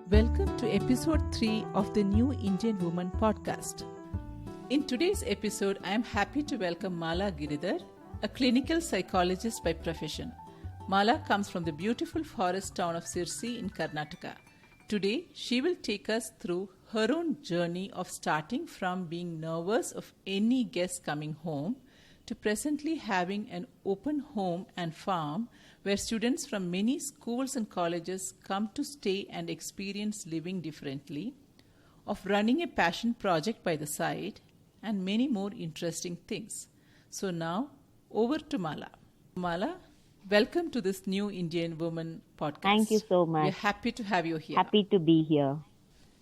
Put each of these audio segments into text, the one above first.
Welcome to episode 3 of the New Indian Woman podcast. In today's episode, I am happy to welcome Mala Giridhar, a clinical psychologist by profession. Mala comes from the beautiful forest town of Sirsi in Karnataka. Today, she will take us through her own journey of starting from being nervous of any guest coming home to presently having an open home and farm where students from many schools and colleges come to stay and experience living differently, of running a passion project by the side, and many more interesting things. So now, over to Mala. Mala, welcome to this New Indian Woman podcast. Thank you so much. We're happy to have you here. Happy to be here.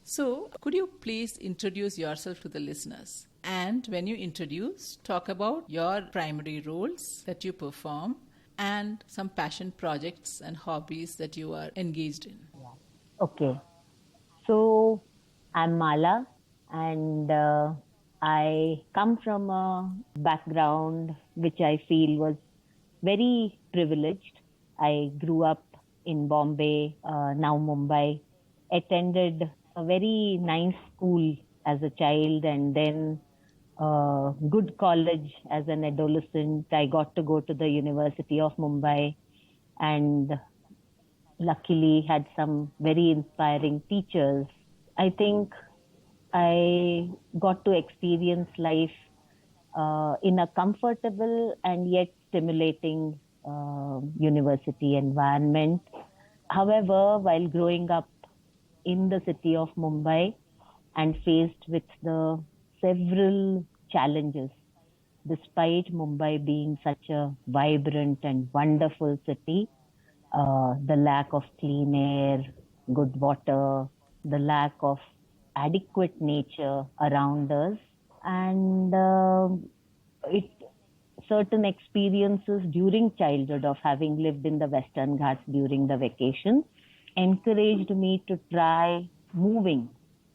So, could you please introduce yourself to the listeners? And when you introduce, talk about your primary roles that you perform and some passion projects and hobbies that you are engaged in. Okay. So, I'm Mala and I come from a background which I feel was very privileged. I grew up in Bombay, now Mumbai, attended a very nice school as a child and then good college as an adolescent. I got to go to the University of Mumbai and luckily had some very inspiring teachers. I think I got to experience life in a comfortable and yet stimulating university environment. However, while growing up in the city of Mumbai and faced with the several challenges, despite Mumbai being such a vibrant and wonderful city, the lack of clean air, good water, the lack of adequate nature around us, and certain experiences during childhood of having lived in the Western Ghats during the vacation encouraged me to try moving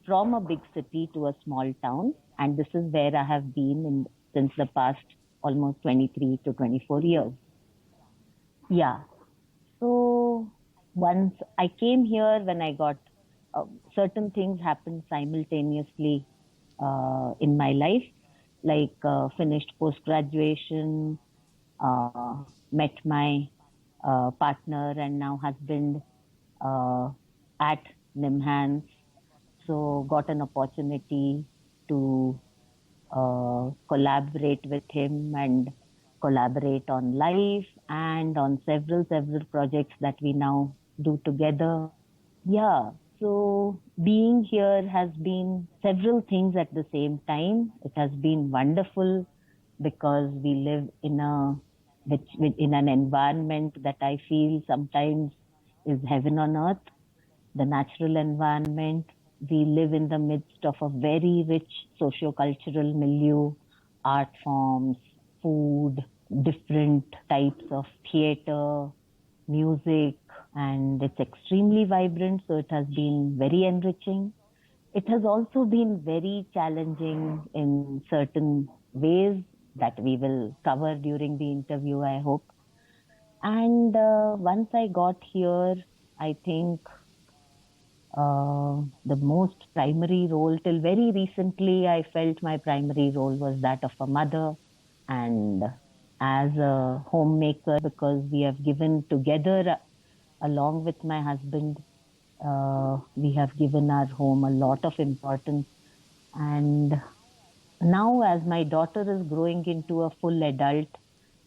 from a big city to a small town. And this is where I have been since the past almost 23 to 24 years. Yeah. So once I came here, when I got certain things happened simultaneously in my life, like finished post-graduation, met my partner and now husband at NIMHANS. So got an opportunity to collaborate with him and collaborate on life and on several projects that we now do together. Yeah, so being here has been several things at the same time. It has been wonderful because we live in an environment that I feel sometimes is heaven on earth. The natural environment. We live in the midst of a very rich socio-cultural milieu, art forms, food, different types of theater, music, and it's extremely vibrant, so it has been very enriching. It has also been very challenging in certain ways that we will cover during the interview, I hope. And once I got here, I think the most primary role, till very recently, I felt my primary role was that of a mother and as a homemaker, because we have given together, along with my husband, we have given our home a lot of importance. And now as my daughter is growing into a full adult,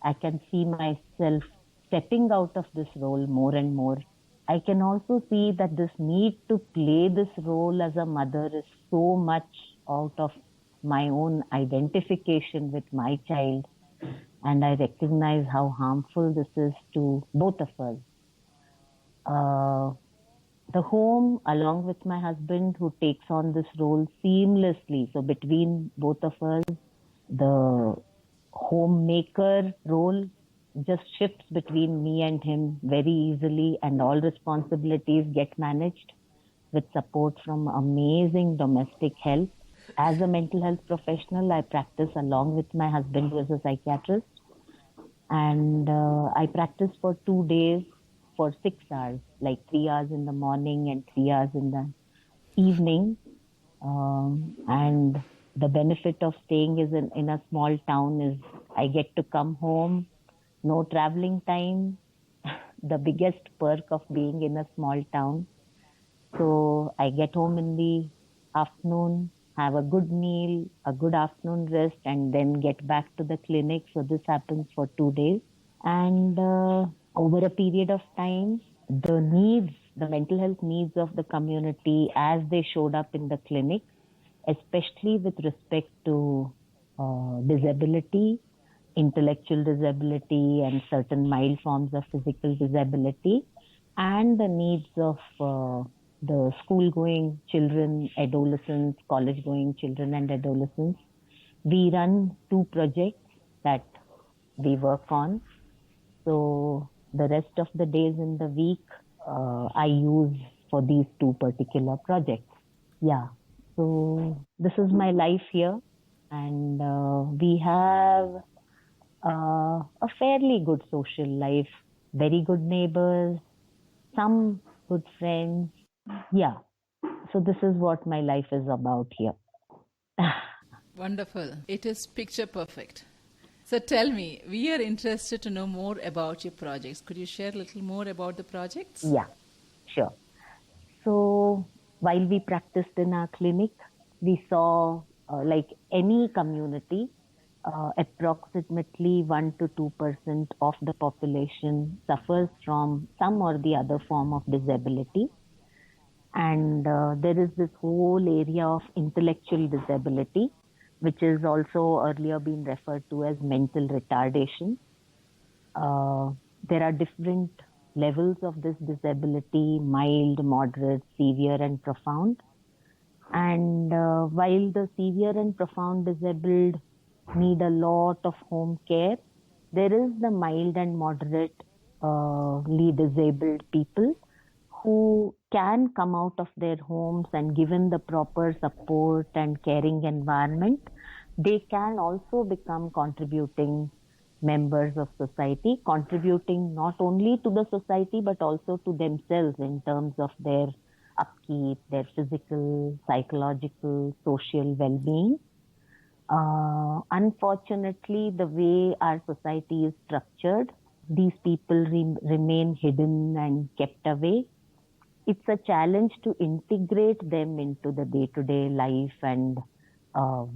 I can see myself stepping out of this role more and more. I can also see that this need to play this role as a mother is so much out of my own identification with my child. And I recognize how harmful this is to both of us. The home, along with my husband, who takes on this role seamlessly. So between both of us, the homemaker role just shifts between me and him very easily, and all responsibilities get managed with support from amazing domestic help. As a mental health professional, I practice along with my husband, who is a psychiatrist, and I practice for 2 days for 6 hours, like 3 hours in the morning and 3 hours in the evening. And the benefit of staying is in a small town is I get to come home, no traveling time, the biggest perk of being in a small town. So I get home in the afternoon, have a good meal, a good afternoon rest, and then get back to the clinic. So this happens for 2 days. And over a period of time, the needs, the mental health needs of the community as they showed up in the clinic, especially with respect to disability, intellectual disability, and certain mild forms of physical disability, and the needs of the school going children, adolescents, college going children, and adolescents. We run 2 projects that we work on. So the rest of the days in the week I use for these 2 particular projects. Yeah. So this is my life here, and we have a fairly good social life, very good neighbors, some good friends. Yeah. So this is what my life is about here. Wonderful. It is picture perfect. So tell me, we are interested to know more about your projects. Could you share a little more about the projects? Yeah, sure. So while we practiced in our clinic, we saw, like any community, approximately 1 to 2% of the population suffers from some or the other form of disability. And there is this whole area of intellectual disability, which is also earlier been referred to as mental retardation. There are different levels of this disability: mild, moderate, severe, and profound. And while the severe and profound disabled need a lot of home care, there is the mild and moderately disabled people who can come out of their homes, and given the proper support and caring environment, they can also become contributing members of society, contributing not only to the society but also to themselves in terms of their upkeep, their physical, psychological, social well-being. Unfortunately, the way our society is structured, these people remain hidden and kept away. It's a challenge to integrate them into the day-to-day life and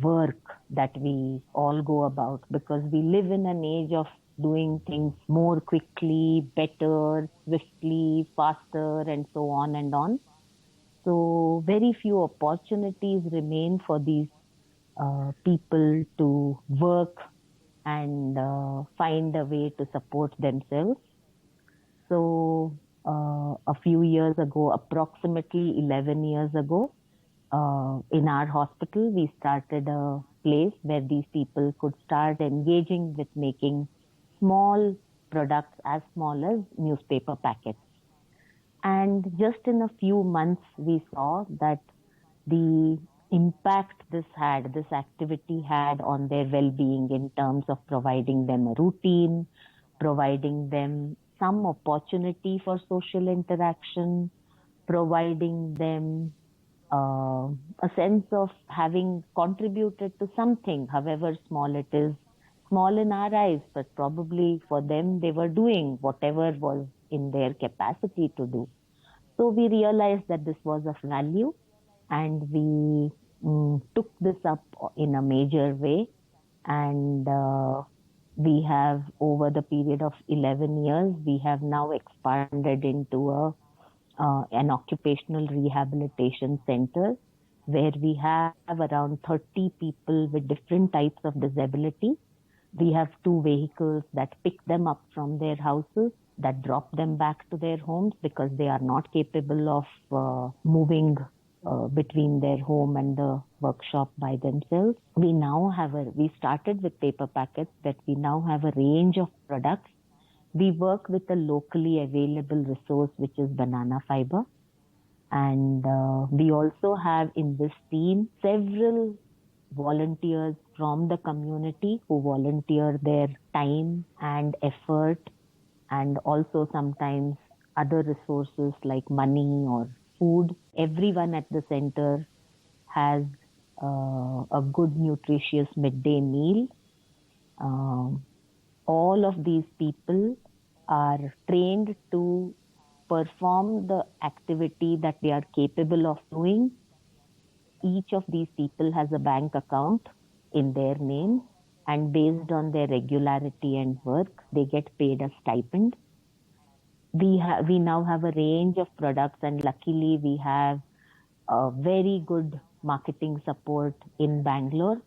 work that we all go about, because we live in an age of doing things more quickly, better, swiftly, faster, and so on and on. So very few opportunities remain for these people to work and find a way to support themselves. So a few years ago, approximately 11 years ago, in our hospital, we started a place where these people could start engaging with making small products as small as newspaper packets. And just in a few months, we saw that the impact this activity had on their well-being in terms of providing them a routine, providing them some opportunity for social interaction, providing them a sense of having contributed to something, however small it is, small in our eyes, but probably for them, they were doing whatever was in their capacity to do. So we realized that this was of value, and we took this up in a major way. And we have, over the period of 11 years, we have now expanded into an occupational rehabilitation center where we have around 30 people with different types of disability. We have 2 vehicles that pick them up from their houses, that drop them back to their homes because they are not capable of moving between their home and the workshop by themselves. We started with paper packets, but we now have a range of products. We work with a locally available resource, which is banana fiber. And we also have in this team several volunteers from the community who volunteer their time and effort, and also sometimes other resources like money or food. Everyone at the center has a good, nutritious midday meal. Um, all of these people are trained to perform the activity that they are capable of doing. Each of these people has a bank account in their name, and based on their regularity and work, they get paid a stipend. We now have a range of products, and luckily we have a very good marketing support in Bangalore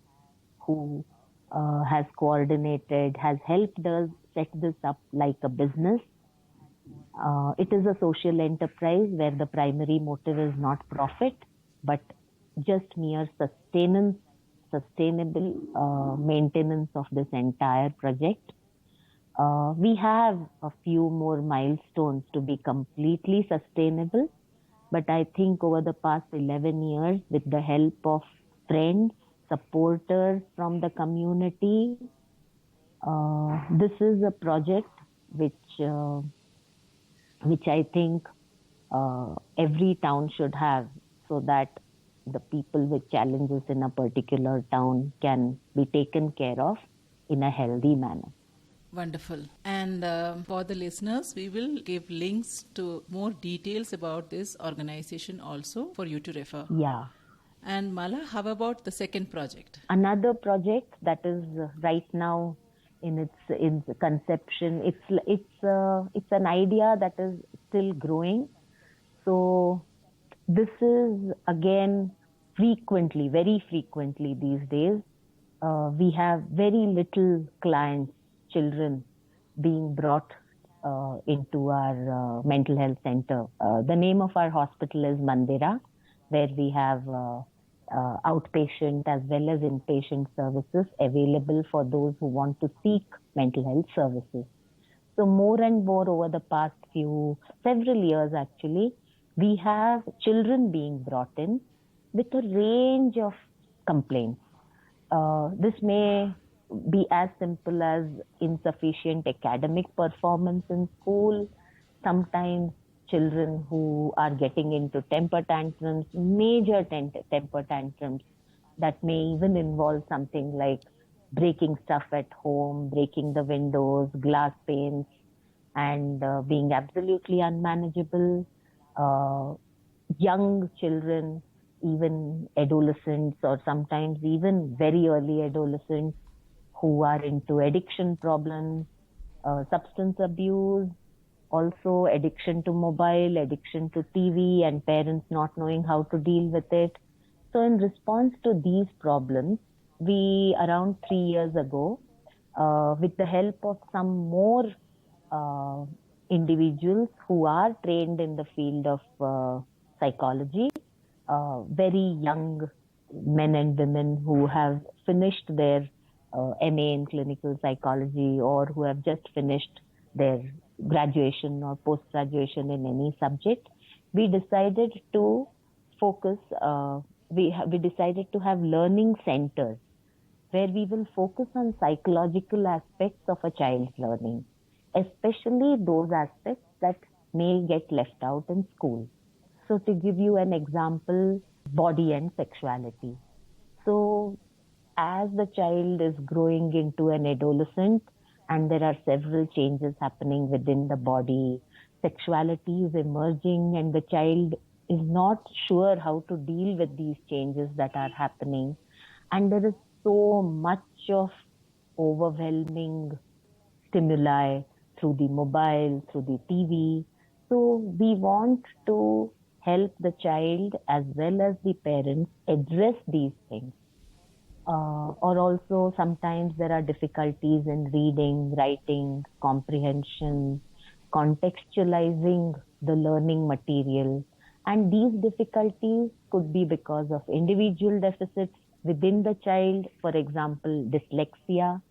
who has coordinated, has helped us set this up like a business. It is a social enterprise where the primary motive is not profit, but just mere sustainable maintenance of this entire project. We have a few more milestones to be completely sustainable, but I think over the past 11 years, with the help of friends, supporters from the community, this is a project which I think every town should have, so that the people with challenges in a particular town can be taken care of in a healthy manner. Wonderful. And for the listeners, we will give links to more details about this organization also for you to refer. Yeah. And Mala, how about the second project? Another project that is right now in its conception. It's an idea that is still growing. So this is again very frequently these days. We have very little clients, children being brought into our mental health center. The name of our hospital is Mandira, where we have outpatient as well as inpatient services available for those who want to seek mental health services. So more and more over the past several years actually, we have children being brought in with a range of complaints. This may be as simple as insufficient academic performance in school, sometimes children who are getting into temper tantrums, major temper tantrums that may even involve something like breaking stuff at home, breaking the windows, glass panes, and being absolutely unmanageable. Young children, even adolescents, or sometimes even very early adolescents who are into addiction problems, substance abuse, also addiction to mobile, addiction to TV, and parents not knowing how to deal with it. So in response to these problems, we around 3 years ago, with the help of some more individuals who are trained in the field of psychology, very young men and women who have finished their MA in clinical psychology, or who have just finished their graduation or post-graduation in any subject, we decided to focus, we decided to have learning centers where we will focus on psychological aspects of a child's learning, especially those aspects that may get left out in school. So to give you an example, body and sexuality. So as the child is growing into an adolescent and there are several changes happening within the body, sexuality is emerging and the child is not sure how to deal with these changes that are happening. And there is so much of overwhelming stimuli through the mobile, through the TV. So we want to help the child as well as the parents address these things. Or also sometimes there are difficulties in reading, writing, comprehension, contextualizing the learning material. And these difficulties could be because of individual deficits within the child, for example, dyslexia,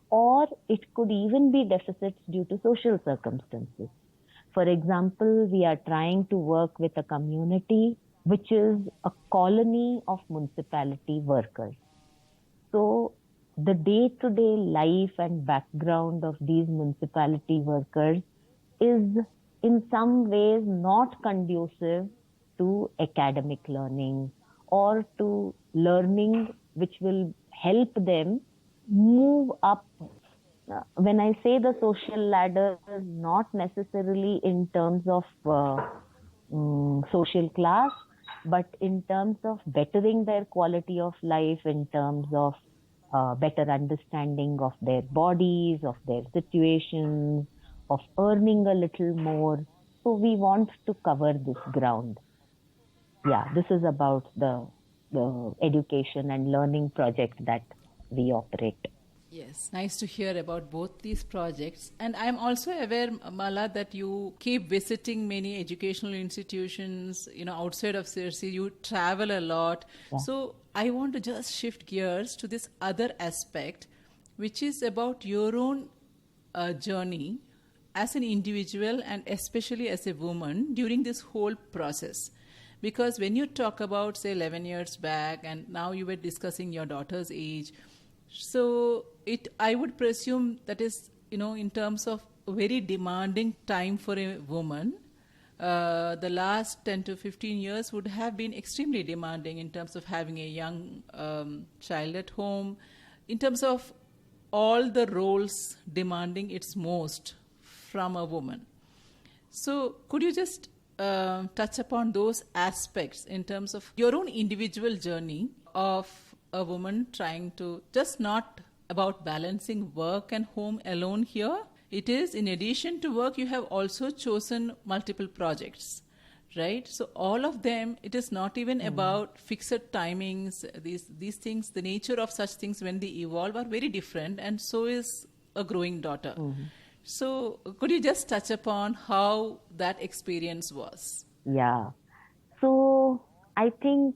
or it could even be deficits due to social circumstances. For example, we are trying to work with a community which is a colony of municipality workers. So the day-to-day life and background of these municipality workers is in some ways not conducive to academic learning or to learning which will help them move up. When I say the social ladder, not necessarily in terms of social class, but in terms of bettering their quality of life, in terms of better understanding of their bodies, of their situations, of earning a little more. So we want to cover this ground. Yeah, this is about the education and learning project that we operate. Yes, nice to hear about both these projects. And I'm also aware, Mala, that you keep visiting many educational institutions, outside of CRC. You travel a lot. Yeah. So I want to just shift gears to this other aspect, which is about your own journey as an individual and especially as a woman during this whole process. Because when you talk about, say, 11 years back, and now you were discussing your daughter's age, so I would presume that is, in terms of a very demanding time for a woman. The last 10 to 15 years would have been extremely demanding in terms of having a young child at home, in terms of all the roles demanding its most from a woman. So could you just touch upon those aspects in terms of your own individual journey of a woman trying to just not about balancing work and home alone here. It is, in addition to work, you have also chosen multiple projects, right? So all of them, it is not even about fixed timings. These things, the nature of such things when they evolve are very different, and so is a growing daughter. So could you just touch upon how that experience was? Yeah. So I think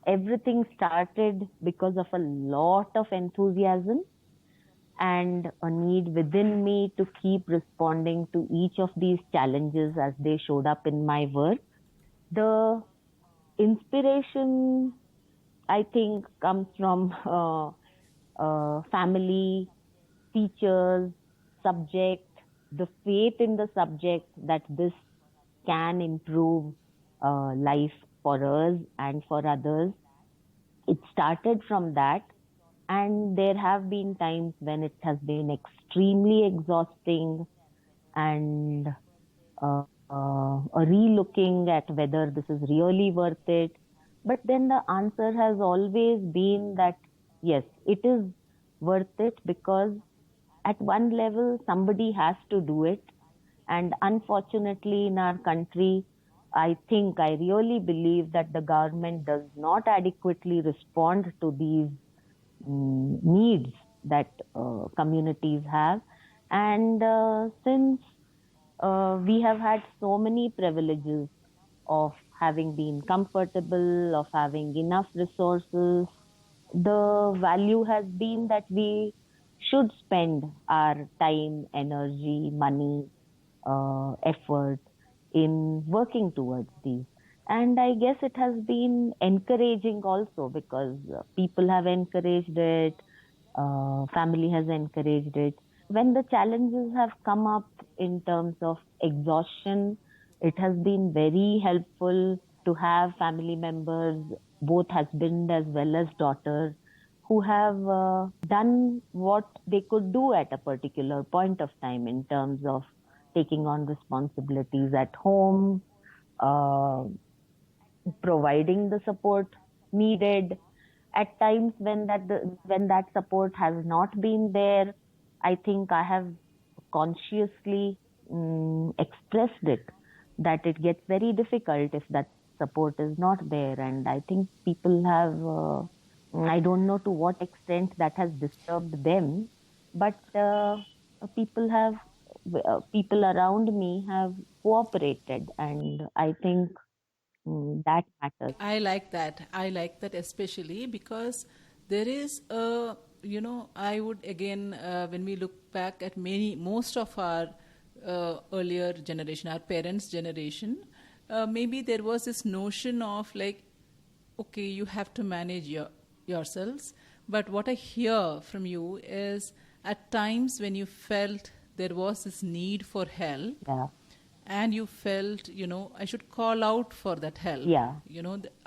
everything started because of a lot of enthusiasm and a need within me to keep responding to each of these challenges as they showed up in my work. The inspiration, I think, comes from family, teachers, subject, the faith in the subject that this can improve life for us and for others. It started from that, and there have been times when it has been extremely exhausting and a re-looking at whether this is really worth it. But then the answer has always been that yes, it is worth it, because at one level somebody has to do it. And unfortunately, in our country, I really believe that the government does not adequately respond to these needs that communities have. And since we have had so many privileges of having been comfortable, of having enough resources, the value has been that we should spend our time, energy, money, effort in working towards these. And I guess it has been encouraging also, because people have encouraged it, family has encouraged it. When the challenges have come up in terms of exhaustion, it has been very helpful to have family members, both husband as well as daughter, who have done what they could do at a particular point of time in terms of taking on responsibilities at home, providing the support needed. At times when that support has not been there, I think I have consciously expressed it, that it gets very difficult if that support is not there. And I think people have, I don't know to what extent that has disturbed them, but people around me have cooperated, and I think that matters. I like that. I like that especially because there is a, I would again, when we look back at most of our earlier generation, our parents' generation, maybe there was this notion of like, okay, you have to manage yourselves. But what I hear from you is at times when you felt there was this need for help, Yeah. and you felt, I should call out for that help. Yeah.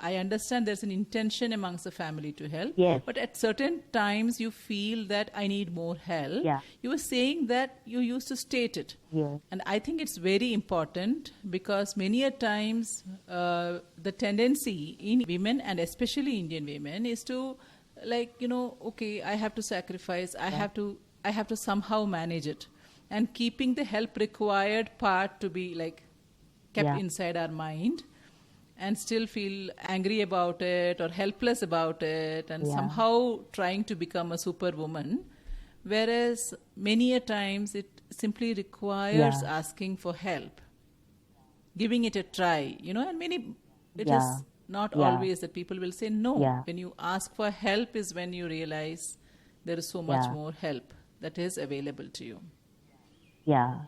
I understand there's an intention amongst the family to help. Yes. But at certain times you feel that I need more help. Yeah. You were saying that you used to state it. Yes. And I think it's very important because many a times the tendency in women and especially Indian women is to okay, I have to sacrifice, I have to somehow manage it. And keeping the help required part to be kept inside our mind and still feel angry about it or helpless about it and somehow trying to become a superwoman. Whereas many a times it simply requires asking for help, giving it a try, and it is not always that people will say no. When you ask for help is when you realize there is so much more help that is available to you. Yeah.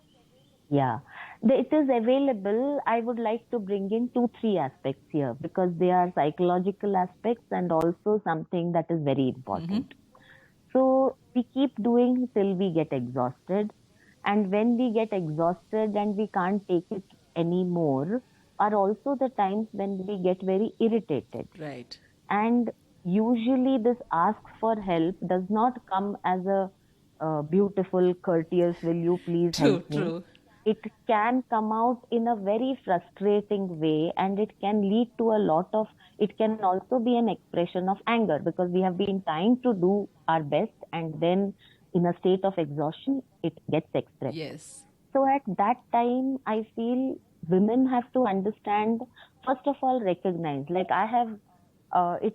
It is available. I would like to bring in 2-3 aspects here because they are psychological aspects and also something that is very important. So we keep doing till we get exhausted. And when we get exhausted and we can't take it anymore are also the times when we get very irritated. Right. And usually this ask for help does not come as a beautiful, courteous, will you please help me? True. It can come out in a very frustrating way and it can lead to it can also be an expression of anger because we have been trying to do our best and then in a state of exhaustion, it gets expressed. Yes. So at that time, I feel women have to understand, first of all, recognize, it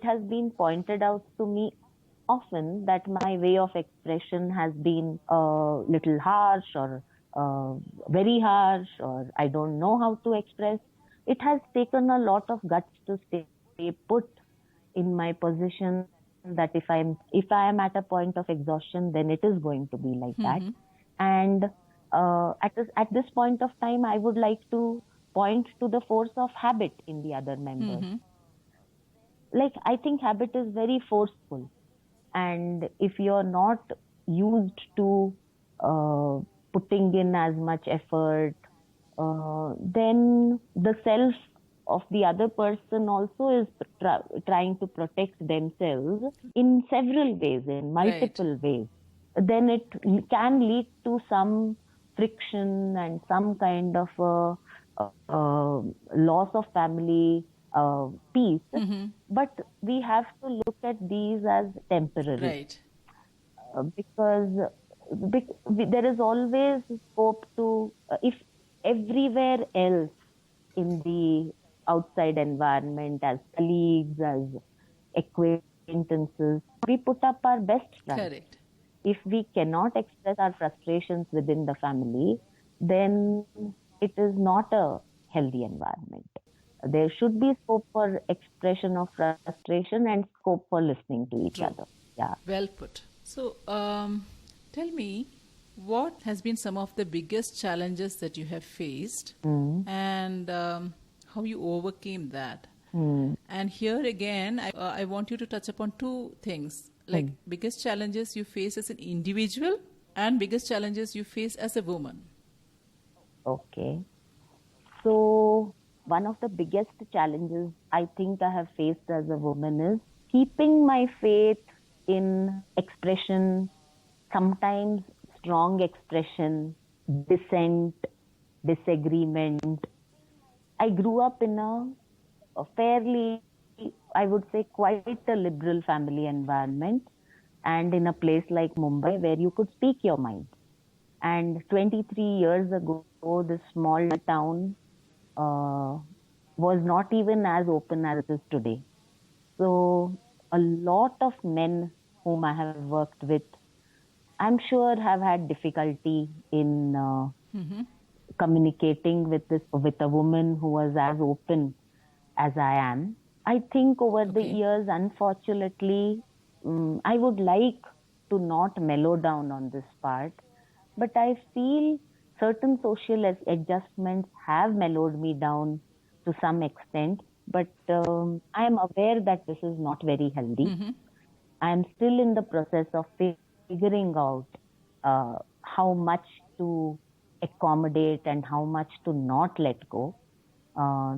has been pointed out to me often that my way of expression has been a little harsh or very harsh or I don't know how to express. It has taken a lot of guts to stay put in my position that if I am at a point of exhaustion, then it is going to be like that. And at this point of time, I would like to point to the force of habit in the other members. I think habit is very forceful. And if you're not used to putting in as much effort, then the self of the other person also is trying to protect themselves in several ways, in multiple ways. Then it can lead to some friction and some kind of loss of family peace. But we have to look at these as temporary. Right. Because there is always scope to, if everywhere else in the outside environment, as colleagues, as acquaintances, we put up our best front. Correct. If we cannot express our frustrations within the family, then it is not a healthy environment. There should be scope for expression of frustration and scope for listening to each other. Yeah. Well put. So, tell me, what has been some of the biggest challenges that you have faced and how you overcame that? And here again, I want you to touch upon 2 things, biggest challenges you face as an individual and biggest challenges you face as a woman. Okay. So, one of the biggest challenges I think I have faced as a woman is keeping my faith in expression, sometimes strong expression, dissent, disagreement. I grew up in a fairly, I would say, quite a liberal family environment and in a place like Mumbai where you could speak your mind. And 23 years ago, this small town was not even as open as it is today. So a lot of men whom I have worked with, I'm sure have had difficulty in communicating with a woman who was as open as I am. I think over the years, unfortunately, I would like to not mellow down on this part, but I feel certain social adjustments have mellowed me down to some extent, but I am aware that this is not very healthy. I am still in the process of figuring out how much to accommodate and how much to not let go.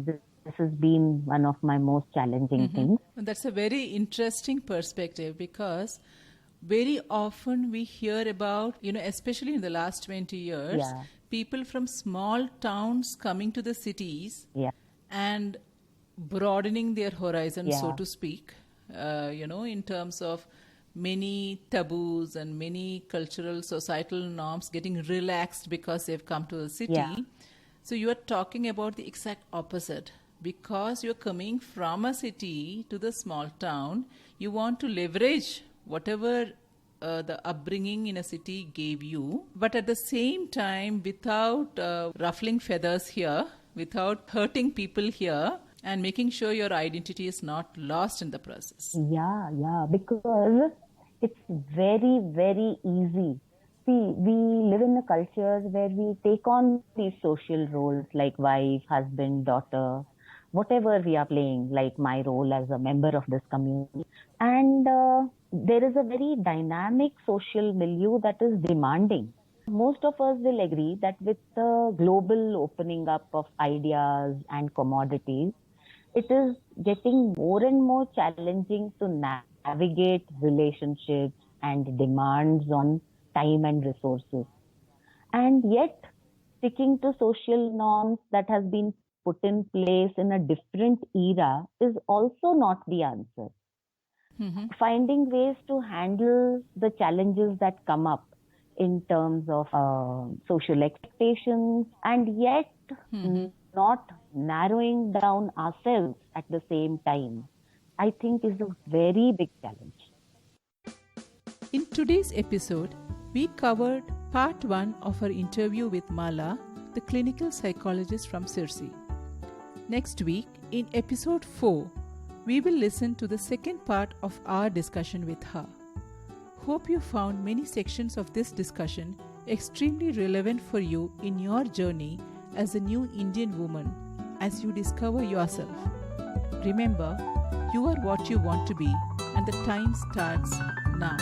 This has been one of my most challenging things. That's a very interesting perspective because very often we hear about, especially in the last 20 years, Yeah. people from small towns coming to the cities Yeah. and broadening their horizon, so Yeah. to speak, in terms of many taboos and many cultural, societal norms getting relaxed because they've come to the city. Yeah. So you are talking about the exact opposite. Because you're coming from a city to the small town, you want to leverage whatever the upbringing in a city gave you, but at the same time, without ruffling feathers here, without hurting people here, and making sure your identity is not lost in the process. Yeah, because it's very, very easy. See, we live in a culture where we take on these social roles like wife, husband, daughter, whatever we are playing, like my role as a member of this community. And there is a very dynamic social milieu that is demanding. Most of us will agree that with the global opening up of ideas and commodities, it is getting more and more challenging to navigate relationships and demands on time and resources. And yet, sticking to social norms that has been put in place in a different era is also not the answer. Finding ways to handle the challenges that come up in terms of social expectations and yet not narrowing down ourselves at the same time, I think is a very big challenge. In today's episode, we covered part 1 of our interview with Mala, the clinical psychologist from Sirsi. Next week, in episode 4, we will listen to the second part of our discussion with her. Hope you found many sections of this discussion extremely relevant for you in your journey as a new Indian woman as you discover yourself. Remember, you are what you want to be, and the time starts now.